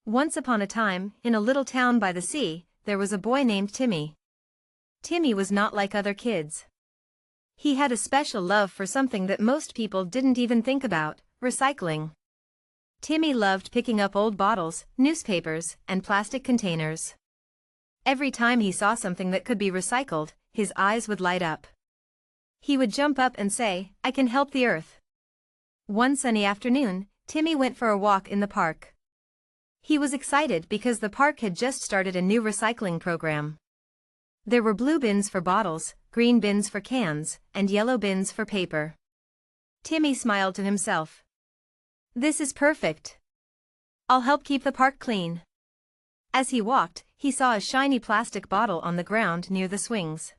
Once upon a time, in a little town by the sea, there was a boy named Timmy. Timmy was not like other kids. He had a special love for something that most people didn't even think about: recycling. Timmy loved picking up old bottles, newspapers, and plastic containers. Every time he saw something that could be recycled, his eyes would light up. He would jump up and say, "I can help the earth." One sunny afternoon, Timmy went for a walk in the park. He was excited because the park had just started a new recycling program. There were blue bins for bottles, green bins for cans, and yellow bins for paper. Timmy smiled to himself. "This is perfect. I'll help keep the park clean." As he walked, he saw a shiny plastic bottle on the ground near the swings.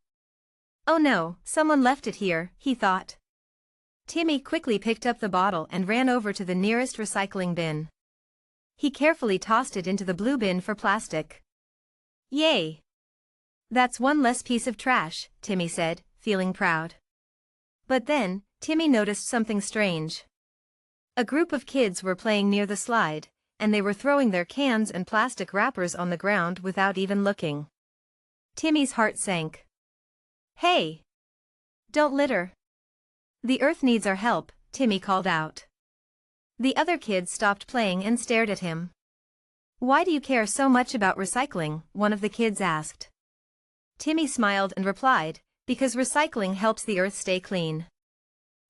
"Oh no, someone left it here," he thought. Timmy quickly picked up the bottle and ran over to the nearest recycling bin. He carefully tossed it into the blue bin for plastic. "Yay! That's one less piece of trash," Timmy said, feeling proud. But then, Timmy noticed something strange. A group of kids were playing near the slide, and they were throwing their cans and plastic wrappers on the ground without even looking. Timmy's heart sank. "Hey! Don't litter. The earth needs our help," Timmy called out. The other kids stopped playing and stared at him. "Why do you care so much about recycling?" one of the kids asked. Timmy smiled and replied, "Because recycling helps the earth stay clean.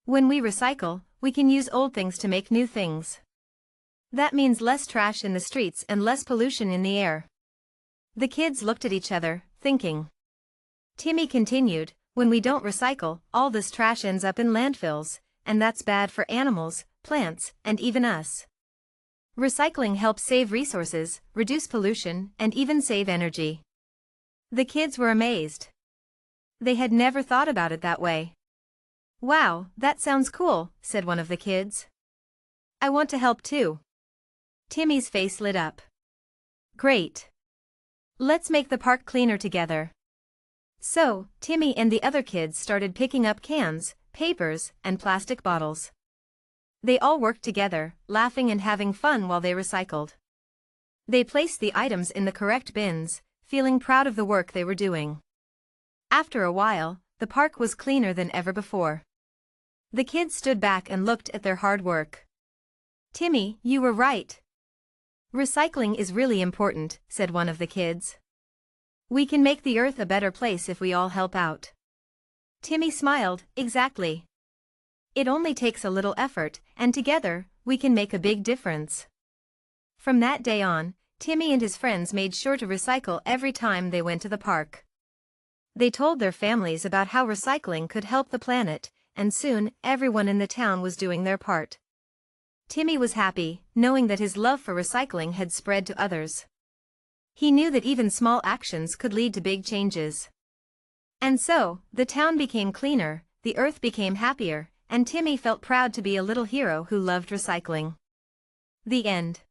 When we recycle, we can use old things to make new things. That means less trash in the streets and less pollution in the air." The kids looked at each other, thinking. Timmy continued, "When we don't recycle, all this trash ends up in landfills, and that's bad for animals, plants, and even us. Recycling helps save resources, reduce pollution, and even save energy." The kids were amazed. They had never thought about it that way. "Wow, that sounds cool," said one of the kids. "I want to help too." Timmy's face lit up. "Great. Let's make the park cleaner together." So, Timmy and the other kids started picking up cans, papers, and plastic bottles. They all worked together, laughing and having fun while they recycled. They placed the items in the correct bins, feeling proud of the work they were doing. After a while, the park was cleaner than ever before. The kids stood back and looked at their hard work. "Timmy, you were right. Recycling is really important," said one of the kids. "We can make the earth a better place if we all help out." Timmy smiled, "Exactly. It only takes a little effort, and together, we can make a big difference." From that day on, Timmy and his friends made sure to recycle every time they went to the park. They told their families about how recycling could help the planet, and soon, everyone in the town was doing their part. Timmy was happy, knowing that his love for recycling had spread to others. He knew that even small actions could lead to big changes. And so, the town became cleaner, the earth became happier, and Timmy felt proud to be a little hero who loved recycling. The end.